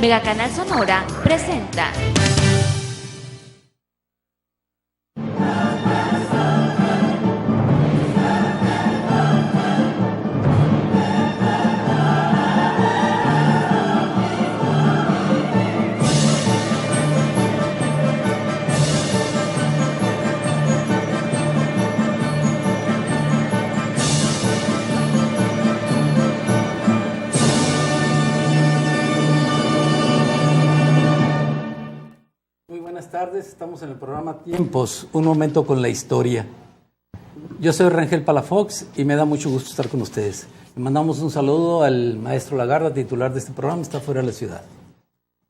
Megacanal Sonora presenta. Buenas tardes, estamos en el programa Tiempos, un momento con la historia. Yo soy Rangel Palafox y me da mucho gusto estar con ustedes. Le mandamos un saludo al maestro Lagarda, titular de este programa, está fuera de la ciudad.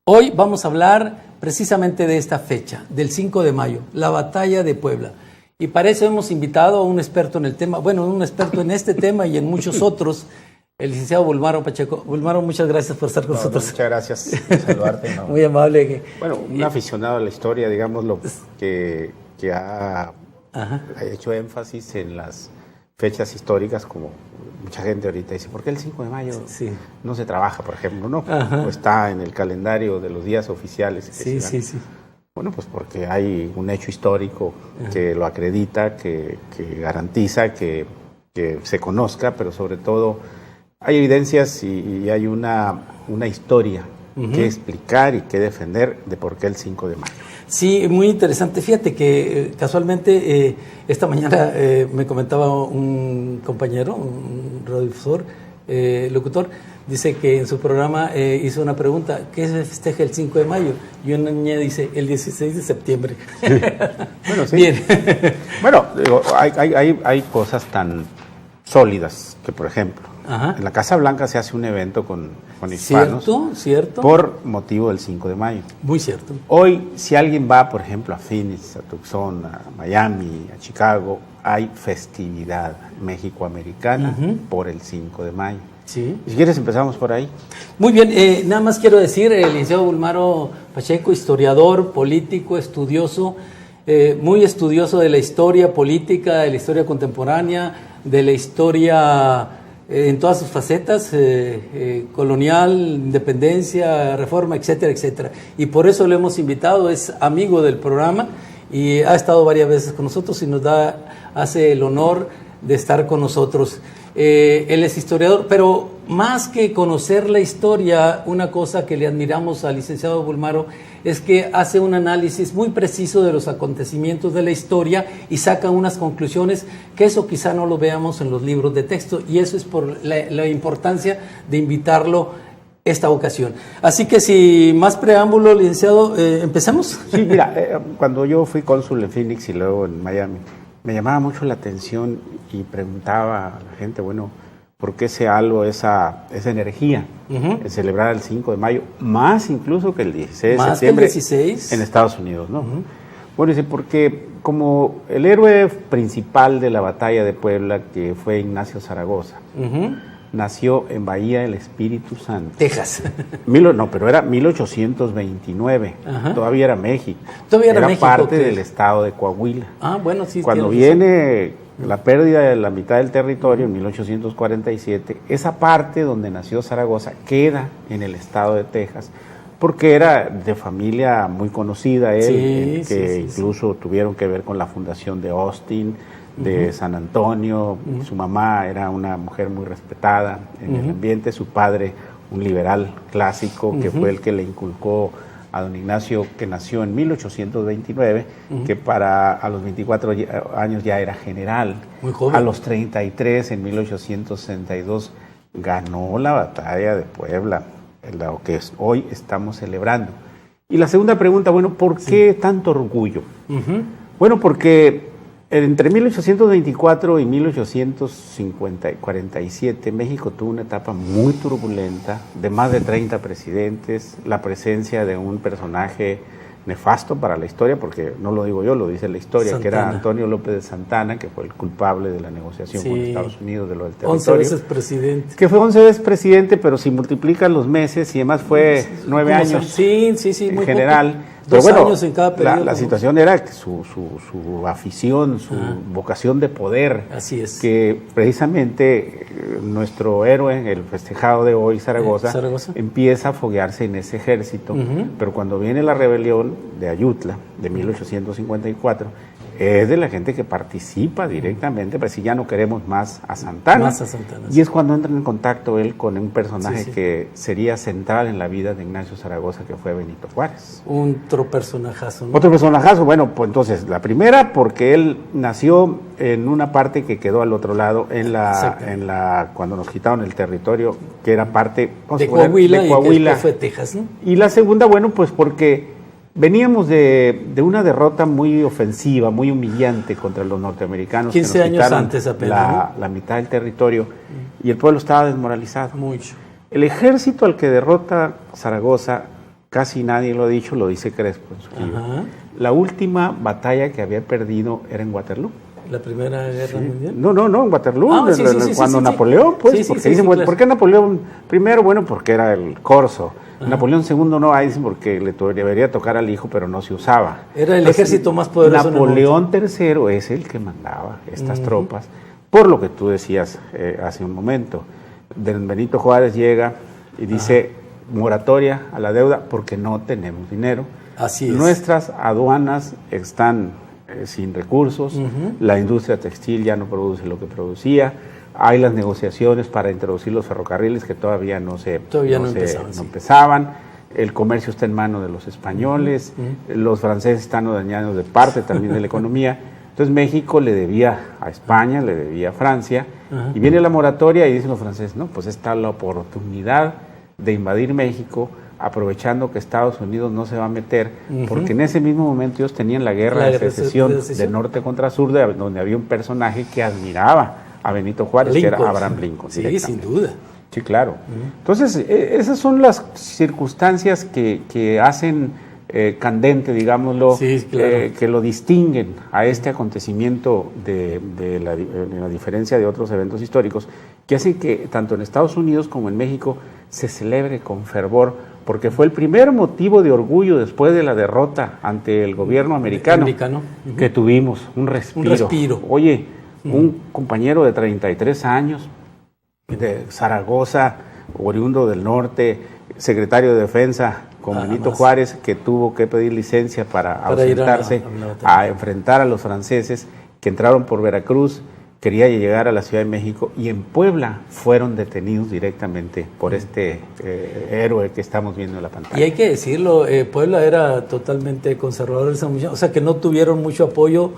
Hoy vamos a hablar precisamente de esta fecha, del 5 de mayo, la batalla de Puebla. Y para eso hemos invitado a un experto en el tema, bueno, un experto en este tema y en muchos otros, el licenciado Bulmaro Pacheco. Bulmaro, muchas gracias por estar con nosotros. Muchas gracias por saludarte. ¿No? Muy amable. Bueno, un aficionado a la historia, digámoslo, que ha hecho énfasis en las fechas históricas, como mucha gente ahorita dice, ¿por qué el 5 de mayo no se trabaja, por ejemplo? No, o está en el calendario de los días oficiales. Sí. Bueno, pues porque hay un hecho histórico que lo acredita, que garantiza que se conozca, pero sobre todo hay evidencias y hay una historia que explicar y que defender de por qué el 5 de mayo. Sí, muy interesante. Fíjate que casualmente esta mañana me comentaba un compañero, un radiodifusor, locutor, dice que en su programa hizo una pregunta, ¿qué se festeja el 5 de mayo? Y una niña dice, el 16 de septiembre. Bueno, sí. Bien. Bueno, digo, hay cosas tan sólidas que, por ejemplo, en la Casa Blanca se hace un evento con hispanos. Cierto. Por motivo del 5 de mayo. Muy cierto. Hoy, si alguien va, por ejemplo, a Phoenix, a Tucson, a Miami, a Chicago, hay festividad méxico-americana por el 5 de mayo. Sí. Si quieres, empezamos por ahí. Muy bien, nada más quiero decir, el licenciado Bulmaro Pacheco, historiador, político, estudioso, muy estudioso de la historia política, de la historia contemporánea, de la historia en todas sus facetas, colonial, independencia, reforma, etcétera, etcétera. Y por eso lo hemos invitado, es amigo del programa y ha estado varias veces con nosotros y nos hace el honor de estar con nosotros. Él es historiador, pero más que conocer la historia, una cosa que le admiramos al licenciado Bulmaro es que hace un análisis muy preciso de los acontecimientos de la historia y saca unas conclusiones que eso quizá no lo veamos en los libros de texto, y eso es por la importancia de invitarlo esta ocasión. Así que sin más preámbulo, licenciado, ¿empecemos? Sí, mira, cuando yo fui cónsul en Phoenix y luego en Miami, me llamaba mucho la atención y preguntaba a la gente, bueno, ¿por qué se halo esa energía en celebrar el 5 de mayo, más incluso que el 16 de septiembre en Estados Unidos, ¿no? Bueno, dice, porque como el héroe principal de la batalla de Puebla, que fue Ignacio Zaragoza, nació en Bahía del Espíritu Santo. Texas. Pero era 1829, todavía era México. Era México, parte del estado de Coahuila. Bueno, sí. Cuando viene la pérdida de la mitad del territorio en 1847, esa parte donde nació Zaragoza queda en el estado de Texas, porque era de familia muy conocida él, incluso tuvieron que ver con la fundación de Austin, de San Antonio. Su mamá era una mujer muy respetada en el ambiente, su padre un liberal clásico, que fue el que le inculcó a don Ignacio, que nació en 1829, que a los 24 años ya era general. Muy joven. A los 33, en 1862, ganó la batalla de Puebla, lo que hoy estamos celebrando. Y la segunda pregunta, bueno, ¿por qué tanto orgullo? Bueno, porque entre 1824 y 1847, México tuvo una etapa muy turbulenta, de más de 30 presidentes, la presencia de un personaje nefasto para la historia, porque no lo digo yo, lo dice la historia, Santana, que era Antonio López de Santana, que fue el culpable de la negociación con Estados Unidos de lo del territorio. 11 veces presidente. Que fue 11 veces presidente, pero si multiplican los meses y además fue 9 años sí, en muy general. poco. 2 años en cada periodo. La situación era que su afición, su vocación de poder, así es, que precisamente nuestro héroe, el festejado de hoy, Zaragoza, empieza a foguearse en ese ejército, pero cuando viene la rebelión de Ayutla, de 1854, es de la gente que participa directamente, pero si ya no queremos más a Santana. Y es cuando entra en contacto él con un personaje que sería central en la vida de Ignacio Zaragoza, que fue Benito Juárez. Otro personajazo, ¿no? Otro personajazo, bueno, pues entonces, la primera, porque él nació en una parte que quedó al otro lado, cuando nos quitaron el territorio, que era parte de Coahuila, y que después fue Texas, ¿no? Y la segunda, bueno, pues porque veníamos de una derrota muy ofensiva, muy humillante contra los norteamericanos. 15 años antes apenas. La mitad del territorio, y el pueblo estaba desmoralizado. Mucho. El ejército al que derrota Zaragoza, casi nadie lo ha dicho, lo dice Crespo en su libro. La última batalla que había perdido era en Waterloo. ¿La Primera Guerra Mundial? No, en Waterloo, cuando Napoleón, pues, porque dicen, claro. ¿Por qué Napoleón primero? Bueno, porque era el corso. Napoleón II no, ahí dicen porque le debería tocar al hijo, pero no se usaba. Era el ejército más poderoso. Napoleón III es el que mandaba estas tropas, por lo que tú decías hace un momento. Benito Juárez llega y dice, moratoria a la deuda porque no tenemos dinero. Así es. Nuestras aduanas están sin recursos, la industria textil ya no produce lo que producía, hay las negociaciones para introducir los ferrocarriles que todavía no empezaban, el comercio está en manos de los españoles, los franceses están dañados de parte también de la economía. Entonces México le debía a España, le debía a Francia, y viene la moratoria y dicen los franceses, no, pues está la oportunidad de invadir México, aprovechando que Estados Unidos no se va a meter, porque en ese mismo momento ellos tenían la guerra de secesión de norte contra sur, donde había un personaje que admiraba a Benito Juárez, Lincoln, que era Abraham Lincoln. Sí, sin duda. Sí, claro. Entonces, esas son las circunstancias que hacen candente, digámoslo, que lo distinguen a este acontecimiento de la diferencia de otros eventos históricos, que hacen que tanto en Estados Unidos como en México se celebre con fervor, porque fue el primer motivo de orgullo después de la derrota ante el gobierno americano. Que tuvimos, un respiro. Oye, un compañero de 33 años, de Zaragoza, oriundo del norte, secretario de Defensa, con Benito Juárez, que tuvo que pedir licencia para ausentarse a enfrentar a los franceses que entraron por Veracruz, quería llegar a la Ciudad de México, y en Puebla fueron detenidos directamente por este héroe que estamos viendo en la pantalla. Y hay que decirlo, Puebla era totalmente conservador, o sea que no tuvieron mucho apoyo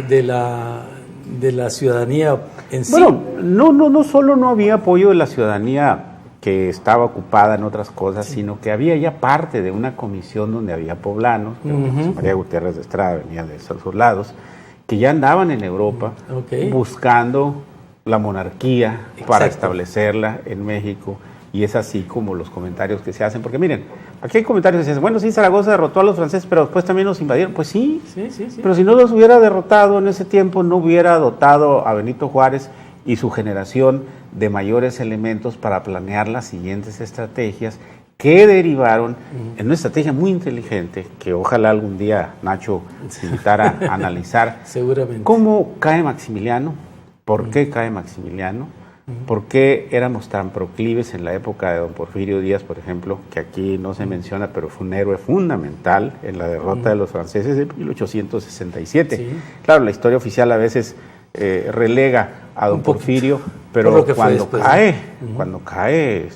de la ciudadanía en sí. Bueno, no solo no había apoyo de la ciudadanía que estaba ocupada en otras cosas, sino que había ya parte de una comisión donde había poblanos, María Gutiérrez de Estrada venía de esos lados, que ya andaban en Europa buscando la monarquía para establecerla en México, y es así como los comentarios que se hacen, porque miren, aquí hay comentarios que se hacen, bueno, sí, Zaragoza derrotó a los franceses, pero después también los invadieron. Pues sí, pero si no los hubiera derrotado en ese tiempo, no hubiera dotado a Benito Juárez y su generación de mayores elementos para planear las siguientes estrategias que derivaron en una estrategia muy inteligente, que ojalá algún día Nacho se invitara a analizar. Seguramente. ¿Cómo cae Maximiliano? ¿Por qué cae Maximiliano? ¿Por qué éramos tan proclives en la época de don Porfirio Díaz, por ejemplo, que aquí no se menciona, pero fue un héroe fundamental en la derrota de los franceses de 1867? Claro, la historia oficial a veces relega a don Porfirio, pero cuando cae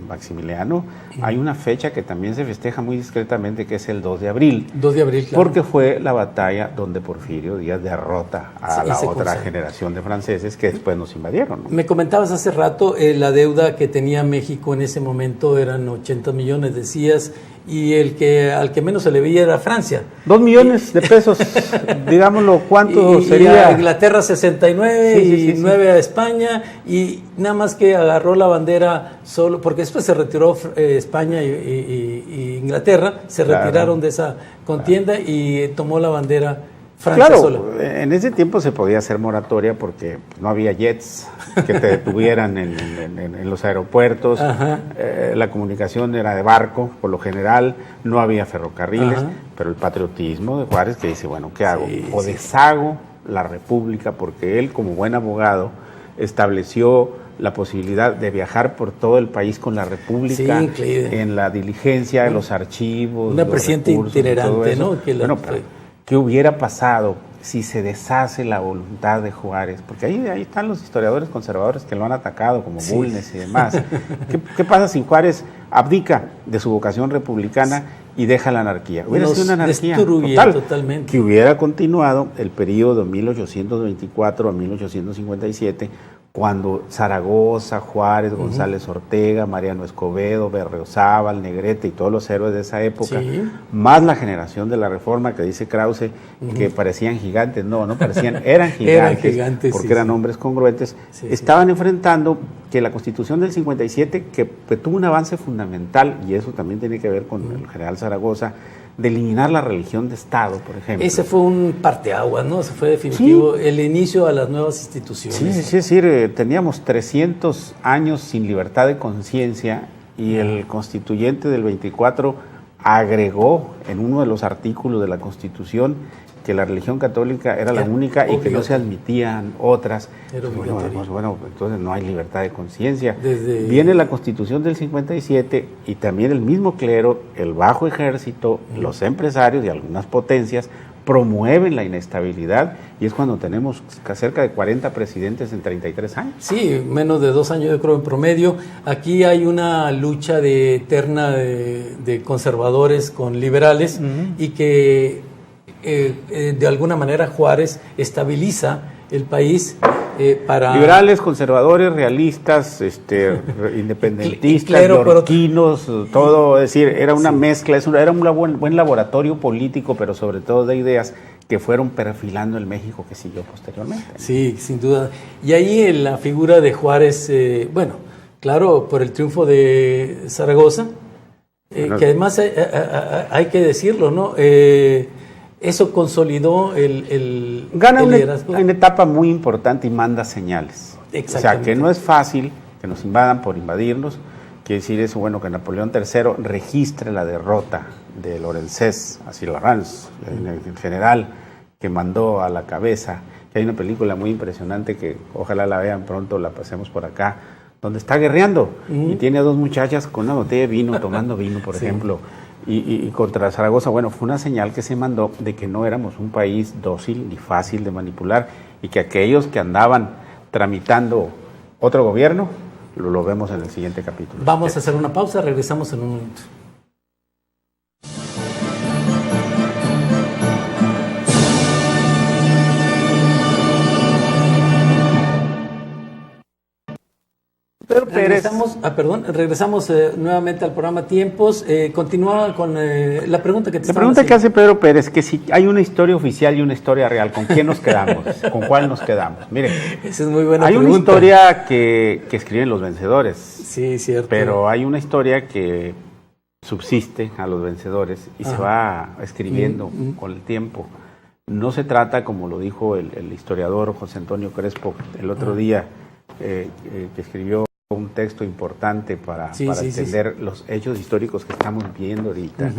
Maximiliano, hay una fecha que también se festeja muy discretamente, que es el 2 de abril. 2 de abril, claro. Porque fue la batalla donde Porfirio Díaz derrota a la otra generación de franceses que después nos invadieron, ¿no? Me comentabas hace rato, la deuda que tenía México en ese momento eran 80 millones, decías, y al que menos se le veía era Francia. 2 millones de pesos, digámoslo, ¿cuánto sería? A Inglaterra 69 y 9 a España, y nada más que agarró la bandera solo, porque después se retiró España y Inglaterra, se retiraron de esa contienda y tomó la bandera Francia claro, sola. en ese tiempo se podía hacer moratoria porque no había jets que te detuvieran en los aeropuertos, la comunicación era de barco, por lo general, no había ferrocarriles, pero el patriotismo de Juárez que dice, bueno, ¿qué hago? O deshago la República, porque él, como buen abogado, estableció la posibilidad de viajar por todo el país con la República, en la diligencia, en los archivos, una presidenta itinerante, ¿no? Bueno, ¿qué hubiera pasado si se deshace la voluntad de Juárez? Porque ahí están los historiadores conservadores que lo han atacado, como Bulnes y demás. ¿Qué pasa si Juárez abdica de su vocación republicana y deja la anarquía? Hubiera sido una anarquía totalmente. Que hubiera continuado el periodo 1824 a 1857, cuando Zaragoza, Juárez, González Ortega, Mariano Escobedo, Berriozábal, Negrete y todos los héroes de esa época, más la generación de la Reforma que dice Krause que parecían gigantes, no parecían, eran gigantes, porque eran hombres congruentes, estaban enfrentando que la Constitución del 57, que tuvo un avance fundamental, y eso también tiene que ver con el general Zaragoza, de eliminar la religión de Estado, por ejemplo. Ese fue un parteaguas, ¿no? Ese fue definitivo, el inicio a las nuevas instituciones. Sí, es decir, teníamos 300 años sin libertad de conciencia y el constituyente del 24 agregó en uno de los artículos de la Constitución que la religión católica era la única y que no se admitían otras. Bueno, entonces no hay libertad de conciencia. Viene la Constitución del 57 y también el mismo clero, el bajo ejército, los empresarios y algunas potencias promueven la inestabilidad, y es cuando tenemos cerca de 40 presidentes en 33 años. Sí, menos de 2 años yo creo en promedio. Aquí hay una lucha eterna de conservadores con liberales y que de alguna manera Juárez estabiliza el país para... Liberales, conservadores, realistas, independentistas, yorquinos, todo, es decir, era una mezcla, era un buen laboratorio político, pero sobre todo de ideas que fueron perfilando el México que siguió posteriormente. Sí, sin duda. Y ahí en la figura de Juárez, bueno, claro, por el triunfo de Zaragoza, que además hay que decirlo, ¿no? Eso consolidó el liderazgo. Una etapa muy importante y manda señales. O sea, que no es fácil que nos invadan por invadirnos. Quiere decir eso, bueno, que Napoleón III registre la derrota de Lorenzés, así Lorens, el general que mandó a la cabeza. Que hay una película muy impresionante que ojalá la vean pronto, la pasemos por acá, donde está guerreando y tiene a 2 muchachas con una botella de vino, tomando vino, por ejemplo. Y contra Zaragoza, bueno, fue una señal que se mandó de que no éramos un país dócil ni fácil de manipular, y que aquellos que andaban tramitando otro gobierno, lo vemos en el siguiente capítulo. Vamos a hacer una pausa, regresamos en un momento. Regresamos nuevamente al programa Tiempos. Continúa con la pregunta que te La pregunta que hace Pedro Pérez, que si hay una historia oficial y una historia real, ¿con quién nos quedamos? ¿Con cuál nos quedamos? Mire, esa es muy buena hay pregunta. una historia que escriben los vencedores. Sí, cierto. Pero hay una historia que subsiste a los vencedores y se va escribiendo con el tiempo. No se trata, como lo dijo el historiador José Antonio Crespo el otro día, que escribió un texto importante para entender los hechos históricos que estamos viendo ahorita.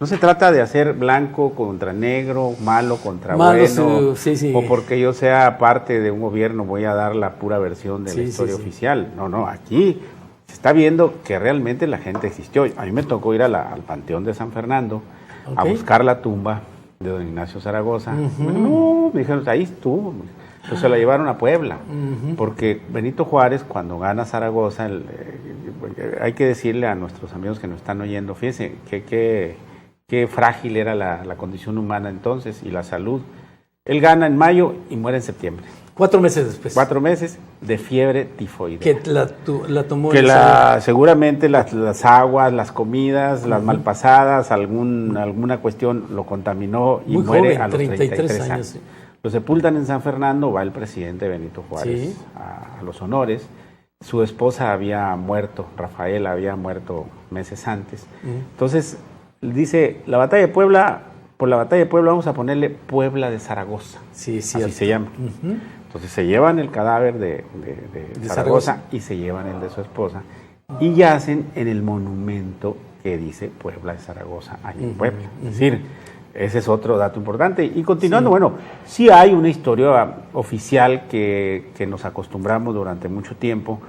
No se trata de hacer blanco contra negro, malo contra bueno, o porque yo sea parte de un gobierno voy a dar la pura versión de la historia oficial. No, aquí se está viendo que realmente la gente existió. A mí me tocó ir al Panteón de San Fernando a buscar la tumba de don Ignacio Zaragoza. No, me dijeron, ahí estuvo. Entonces se la llevaron a Puebla, porque Benito Juárez, cuando gana Zaragoza, hay que decirle a nuestros amigos que nos están oyendo, fíjense qué frágil era la condición humana entonces y la salud. Él gana en mayo y muere en septiembre. 4 meses después. 4 meses de fiebre tifoidea. Que la tomó. Que seguramente las aguas, las comidas, las malpasadas, alguna cuestión lo contaminó y muere a los 33 años. Sí. Lo sepultan en San Fernando, va el presidente Benito Juárez a los honores. Su esposa había muerto, Rafaela había muerto meses antes. Entonces, dice, la batalla de Puebla por la batalla de Puebla vamos a ponerle Puebla de Zaragoza. Sí, así se llama. Entonces se llevan el cadáver de Zaragoza y se llevan el de su esposa y yacen en el monumento que dice Puebla de Zaragoza, allí en Puebla. Es decir, ese es otro dato importante. Y continuando, bueno, sí hay una historia oficial que nos acostumbramos durante mucho tiempo,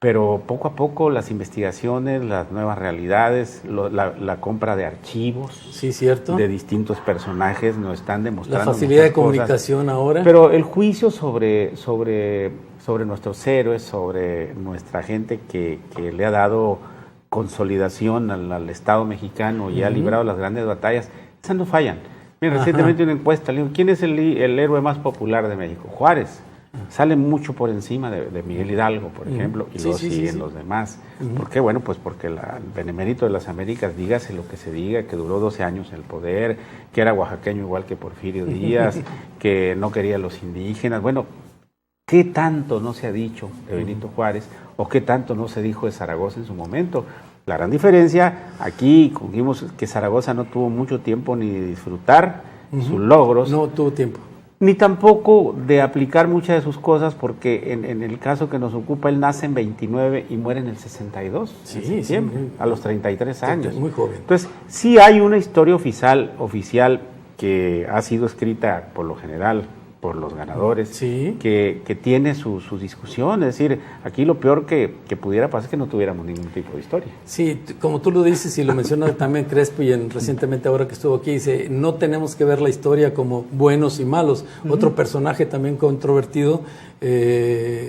pero poco a poco las investigaciones, las nuevas realidades, la compra de archivos cierto, de distintos personajes nos están demostrando la facilidad de cosas. Comunicación ahora. Pero el juicio sobre nuestros héroes, sobre nuestra gente que le ha dado consolidación al Estado mexicano y ha librado las grandes batallas, esas no fallan. Mira, recientemente una encuesta, le digo, ¿quién es el héroe más popular de México? Juárez. Sale mucho por encima de Miguel Hidalgo, por ejemplo, y luego siguen los demás. ¿Por qué? Bueno, pues porque el benemérito de las Américas, dígase lo que se diga, que duró 12 años en el poder, que era oaxaqueño igual que Porfirio Díaz, que no quería a los indígenas. Bueno, ¿qué tanto no se ha dicho de Benito Juárez o qué tanto no se dijo de Zaragoza en su momento? La gran diferencia, aquí vimos que Zaragoza no tuvo mucho tiempo ni de disfrutar sus logros. No tuvo tiempo. Ni tampoco de aplicar muchas de sus cosas, porque en el caso que nos ocupa, él nace en 29 y muere en el 62, en septiembre, a los 33 años. Muy joven. Entonces, sí hay una historia oficial que ha sido escrita por lo general por los ganadores, que tiene su discusión. Es decir, aquí lo peor que pudiera pasar es que no tuviéramos ningún tipo de historia. Sí, como tú lo dices y lo mencionó también Crespo y recientemente ahora que estuvo aquí, dice, no tenemos que ver la historia como buenos y malos. Otro personaje también controvertido,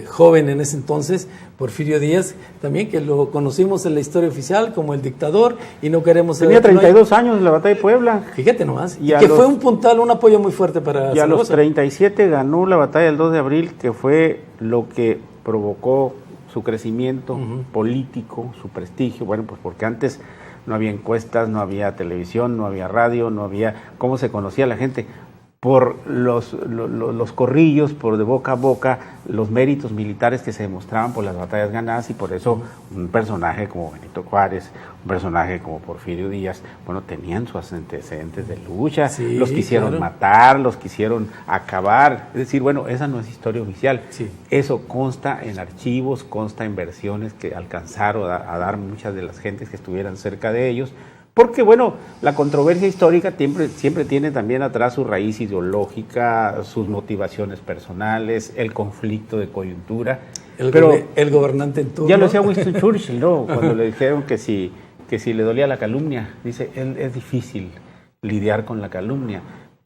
joven en ese entonces, Porfirio Díaz, también que lo conocimos en la historia oficial como el dictador y no queremos... Tenía 32 años en la batalla de Puebla. Fíjate nomás, y que fue un puntal, un apoyo muy fuerte para Y a los 37 ganó la batalla del 2 de abril, que fue lo que provocó su crecimiento político, su prestigio. Bueno, pues porque antes no había encuestas, no había televisión, no había radio, no había... ¿Cómo se conocía la gente? Por los corrillos, por de boca a boca, los méritos militares que se demostraban por las batallas ganadas, y por eso un personaje como Benito Juárez, un personaje como Porfirio Díaz, bueno, tenían sus antecedentes de lucha, los quisieron matar, los quisieron acabar. Es decir, bueno, esa no es historia oficial. Eso consta en archivos, consta en versiones que alcanzaron a dar muchas de las gentes que estuvieran cerca de ellos. Porque, bueno, la controversia histórica siempre tiene también atrás su raíz ideológica, sus motivaciones personales, el conflicto de coyuntura. El gobernante en turno. Ya lo decía Winston Churchill, ¿no? Cuando le dijeron que si le dolía la calumnia. Dice, es difícil lidiar con la calumnia,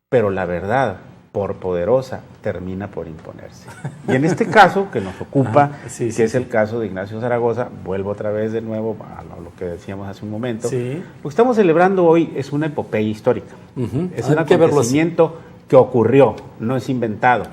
pero la verdad, por poderosa, termina por imponerse. Y en este caso que nos ocupa, es el caso de Ignacio Zaragoza, vuelvo otra vez de nuevo a lo que decíamos hace un momento. Lo que estamos celebrando hoy es una epopeya histórica. Es un acontecimiento que ocurrió, no es inventado.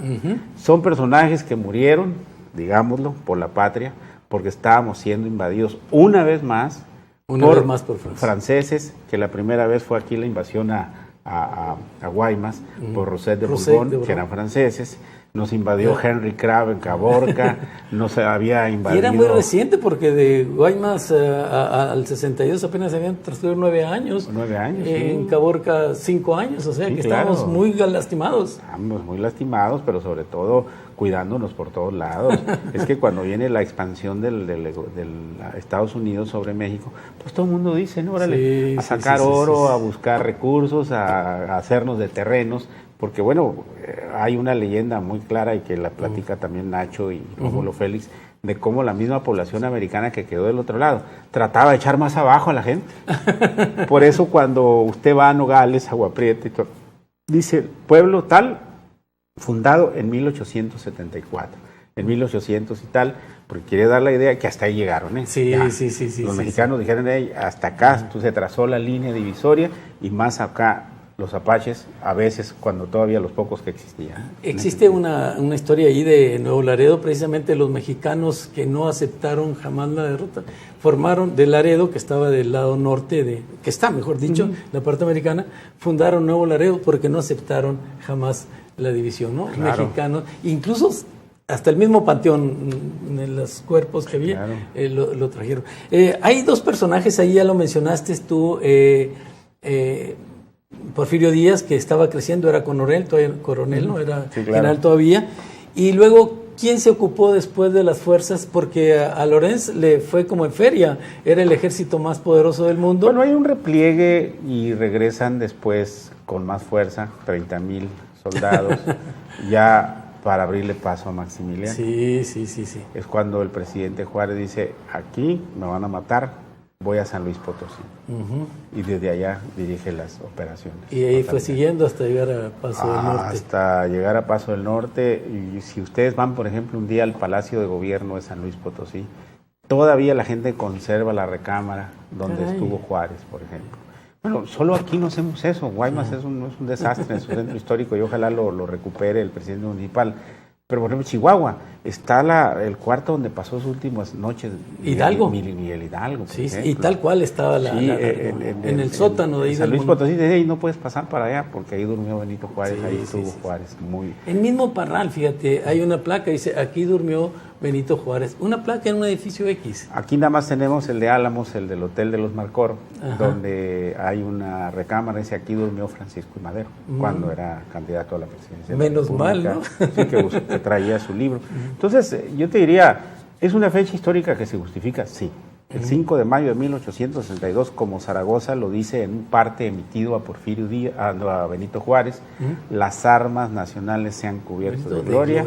Son personajes que murieron, digámoslo, por la patria, porque estábamos siendo invadidos una vez más por franceses, que la primera vez fue aquí la invasión a Guaymas, por Roset de Borbón, que eran franceses. Nos invadió Henry Craven en Caborca, nos había invadido... Y era muy reciente, porque de Guaymas al 62 apenas habían transcurrido 9 años. 9 años, En Caborca 5 años, o sea que estábamos muy lastimados. Estábamos muy lastimados, pero sobre todo cuidándonos por todos lados. Es que cuando viene la expansión del Estados Unidos sobre México, pues todo el mundo dice, ¿no? Órale, a sacar oro, a buscar recursos, a hacernos de terrenos, porque bueno, hay una leyenda muy clara y que la platica también Nacho y Rómulo Félix, de cómo la misma población americana que quedó del otro lado trataba de echar más abajo a la gente. Por eso cuando usted va a Nogales, Agua Prieta y todo, dice pueblo tal, fundado en 1874, en 1800 y tal, porque quiere dar la idea que hasta ahí llegaron, ¿eh? Los mexicanos dijeron, hasta acá se trazó la línea divisoria, y más acá los apaches, a veces cuando todavía los pocos que existían. Existe una historia ahí de Nuevo Laredo, precisamente los mexicanos que no aceptaron jamás la derrota, formaron de Laredo, que estaba del lado norte, que está, mejor dicho, la parte americana, fundaron Nuevo Laredo porque no aceptaron jamás la división, ¿no? Mexicanos, incluso hasta el mismo panteón, en los cuerpos que había, lo trajeron. Hay dos personajes ahí, ya lo mencionaste tú, Porfirio Díaz, que estaba creciendo, era coronel, no era Sí, claro. general todavía. Y luego, ¿quién se ocupó después de las fuerzas? Porque a Lorenz le fue como en feria, era el ejército más poderoso del mundo. Bueno, hay un repliegue y regresan después con más fuerza, 30,000 soldados, ya para abrirle paso a Maximiliano. Sí. Es cuando el presidente Juárez dice, aquí me van a matar, voy a San Luis Potosí. Y desde allá dirige las operaciones. Y ahí fue siguiendo hasta llegar a Paso del Norte. Hasta llegar a Paso del Norte. Y si ustedes van, por ejemplo, un día al Palacio de Gobierno de San Luis Potosí, todavía la gente conserva la recámara donde estuvo Juárez, por ejemplo. Bueno, solo aquí no hacemos eso. Guaymas es un desastre en su centro histórico y ojalá lo recupere el presidente municipal. Pero, por ejemplo, Chihuahua, está el cuarto donde pasó sus últimas noches. Hidalgo. Miguel Hidalgo, por Sí, ejemplo. y tal cual estaba en el sótano de ahí. San del Luis Potosí, de ahí no puedes pasar para allá porque ahí durmió Benito Juárez, Sí, ahí sí, estuvo sí. Juárez. Muy... El mismo Parral, fíjate, hay una placa, dice, aquí durmió Benito Juárez. Una placa en un edificio X. Aquí nada más tenemos el de Álamos, el del Hotel de los Marcor, Ajá. donde hay una recámara, dice aquí durmió Francisco I. Madero, cuando era candidato a la presidencia. Menos de la República. mal, ¿no? Sí, que traía su libro. Entonces, yo te diría, ¿es una fecha histórica que se justifica? Sí. El 5 de mayo de 1862, como Zaragoza lo dice en un parte emitido a Porfirio Díaz, a Benito Juárez, las armas nacionales se han cubierto de gloria.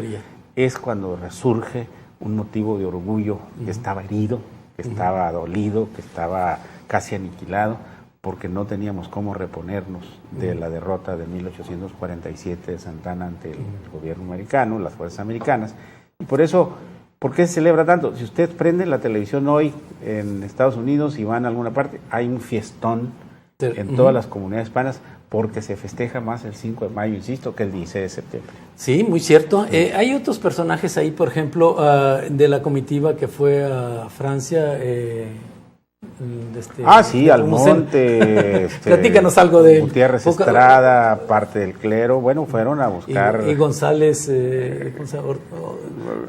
Es cuando resurge un motivo de orgullo que estaba herido, que estaba dolido, que estaba casi aniquilado, porque no teníamos cómo reponernos de la derrota de 1847 de Santana ante el gobierno americano, las fuerzas americanas. Y por eso, ¿por qué se celebra tanto? Si usted prende la televisión hoy en Estados Unidos y van a alguna parte, hay un fiestón en todas las comunidades hispanas porque se festeja más el 5 de mayo, insisto, que el 16 de septiembre. Sí, muy cierto. Hay otros personajes ahí, por ejemplo, de la comitiva que fue a Francia. Sí, Almonte. Platícanos algo de Gutiérrez Estrada, parte del clero. Bueno, fueron a buscar. Y González,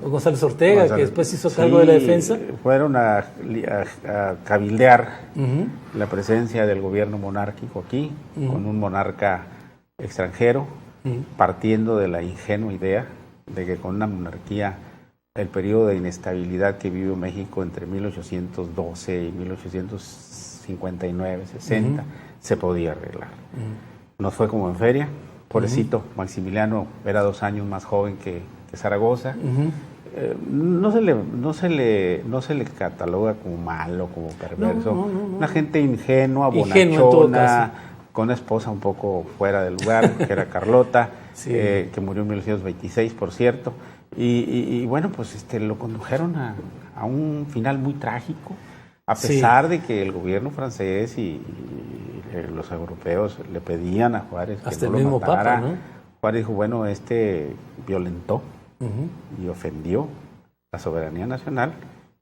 González Ortega, que después hizo cargo de la defensa. Fueron a cabildear la presencia del gobierno monárquico aquí, con un monarca extranjero, partiendo de la ingenua idea de que con una monarquía, el periodo de inestabilidad que vivió México entre 1812 y 1859, 60, se podía arreglar. Nos fue como en feria. Pobrecito, Maximiliano era 2 años más joven que Zaragoza. No se le cataloga como malo, como perverso. No. Una gente ingenua, Ingenuo, bonachona, con una esposa un poco fuera del lugar, que era Carlota, Sí. que murió en 1926, por cierto. Y bueno, pues lo condujeron a un final muy trágico, a pesar de que el gobierno francés y los europeos le pedían a Juárez que hasta no el mismo lo matara. Papa, ¿no? Juárez dijo, bueno, violentó y ofendió la soberanía nacional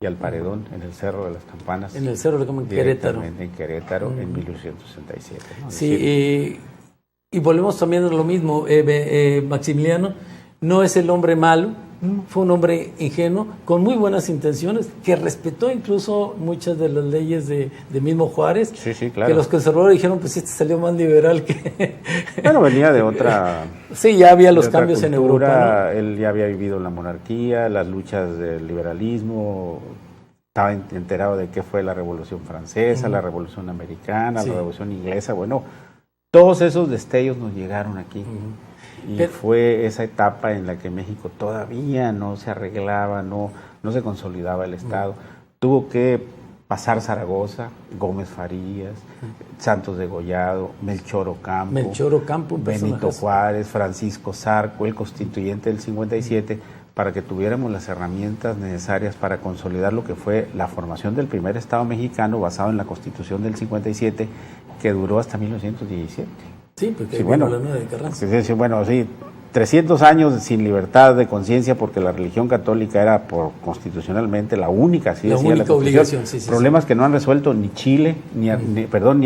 y al paredón en el Cerro de las Campanas. En el Cerro de Querétaro. Directamente en Querétaro en 1867. ¿no? Sí, y volvemos también a lo mismo. Maximiliano no es el hombre malo, fue un hombre ingenuo, con muy buenas intenciones, que respetó incluso muchas de las leyes de mismo Juárez. Sí, claro. Que los conservadores dijeron, pues este salió más liberal que... Bueno, venía de otra... Sí, ya había los de otra cambios cultura. en Europa, ¿no? Él ya había vivido la monarquía, las luchas del liberalismo, estaba enterado de qué fue la Revolución Francesa, la Revolución Americana, Sí. la Revolución Inglesa. Bueno, todos esos destellos nos llegaron aquí. Y fue esa etapa en la que México todavía no se arreglaba, no se consolidaba el Estado. Tuvo que pasar Zaragoza, Gómez Farías, Santos Degollado, Melchor Ocampo, un Benito personaje. Juárez, Francisco Zarco, el constituyente del 57, para que tuviéramos las herramientas necesarias para consolidar lo que fue la formación del primer Estado mexicano basado en la Constitución del 57, que duró hasta 1917. Sí, porque Sí, vino bueno, la nueva de Carranza. sí, bueno, sí, 300 años sin libertad de conciencia porque la religión católica era constitucionalmente la única, así la decía única la obligación. Problemas que no han resuelto ni Chile, ni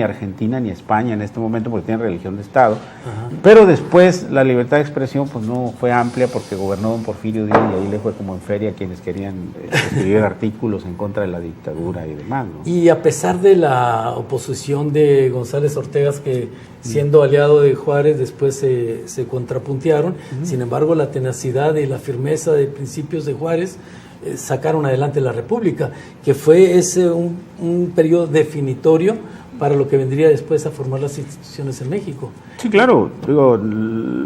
Argentina, ni España en este momento porque tienen religión de Estado. Ajá. Pero después la libertad de expresión pues no fue amplia porque gobernó don Porfirio Díaz y ahí le fue como en feria a quienes querían escribir artículos en contra de la dictadura y demás, ¿no? Y a pesar de la oposición de González Ortegas, que siendo aliado de Juárez después se contrapuntearon, sin embargo la tenacidad y la firmeza de principios de Juárez sacaron adelante la República, que fue un periodo definitorio para lo que vendría después a formar las instituciones en México. Sí, claro. Digo,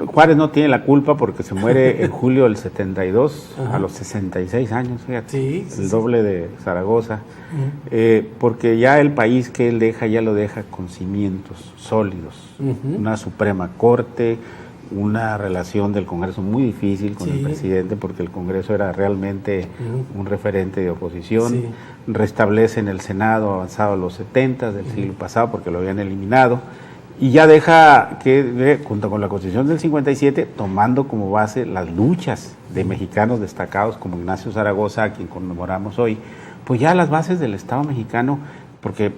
Juárez no tiene la culpa porque se muere en julio del 72, a los 66 años, fíjate, el doble de Zaragoza, porque ya el país que él deja, ya lo deja con cimientos sólidos, una Suprema Corte, una relación del Congreso muy difícil con el presidente porque el Congreso era realmente un referente de oposición, restablecen el Senado avanzado a los 70 del siglo pasado porque lo habían eliminado y ya deja que, junto con la Constitución del 57, tomando como base las luchas de mexicanos destacados como Ignacio Zaragoza, a quien conmemoramos hoy, pues ya las bases del Estado mexicano. Porque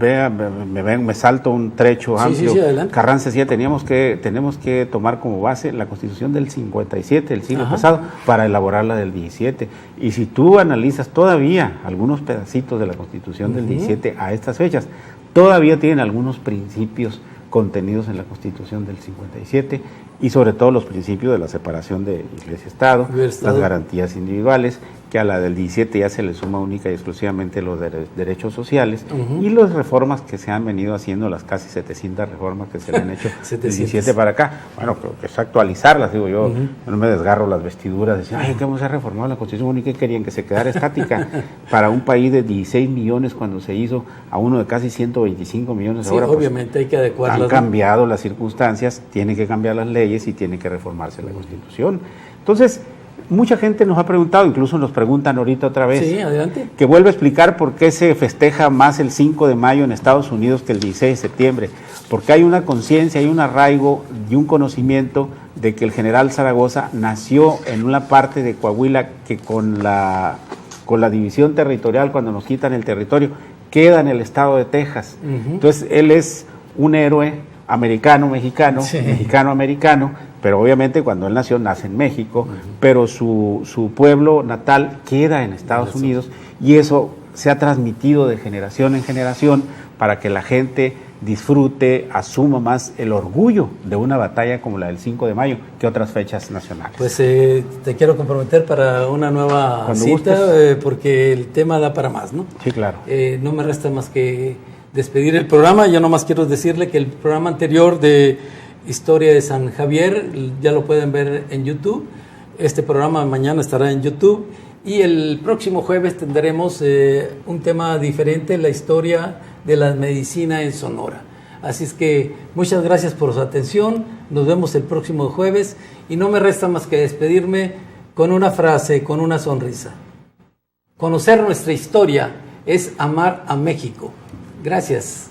me salto un trecho amplio. Carranza decía, tenemos que tomar como base la Constitución del 57, del siglo pasado, para elaborar la del 17. Y si tú analizas todavía algunos pedacitos de la Constitución del 17 a estas fechas, todavía tienen algunos principios contenidos en la Constitución del 57 y sobre todo los principios de la separación de Iglesia-Estado, las garantías individuales, que a la del 17 ya se le suma única y exclusivamente los derechos sociales y las reformas que se han venido haciendo, las casi 700 reformas que se le han hecho del 17 para acá. Bueno, creo que es actualizarlas, digo yo, no me desgarro las vestiduras, decir, ay, que vamos a reformar la Constitución, ¿y qué querían? Que se quedara estática para un país de 16 millones cuando se hizo a uno de casi 125 millones ahora. Obviamente pues, hay que adecuarlas. Han cambiado las circunstancias, tienen que cambiar las leyes y tiene que reformarse la Constitución. Entonces, mucha gente nos ha preguntado, incluso nos preguntan ahorita otra vez, adelante, que vuelva a explicar por qué se festeja más el 5 de mayo en Estados Unidos que el 16 de septiembre, porque hay una conciencia, hay un arraigo y un conocimiento de que el general Zaragoza nació en una parte de Coahuila que con la división territorial, cuando nos quitan el territorio, queda en el estado de Texas. Entonces, él es un héroe americano-mexicano, mexicano-americano, pero obviamente cuando él nació, nace en México, pero su pueblo natal queda en Estados Unidos y eso se ha transmitido de generación en generación para que la gente disfrute, asuma más el orgullo de una batalla como la del 5 de mayo que otras fechas nacionales. Pues te quiero comprometer para una nueva cita, porque el tema da para más, ¿no? Sí, claro. No me resta más que despedir el programa. Yo nomás quiero decirle que el programa anterior de Historia de San Javier ya lo pueden ver en YouTube. Este programa mañana estará en YouTube y el próximo jueves tendremos un tema diferente, la historia de la medicina en Sonora. Así es que muchas gracias por su atención, nos vemos el próximo jueves y no me resta más que despedirme con una frase, con una sonrisa. Conocer nuestra historia es amar a México. Gracias.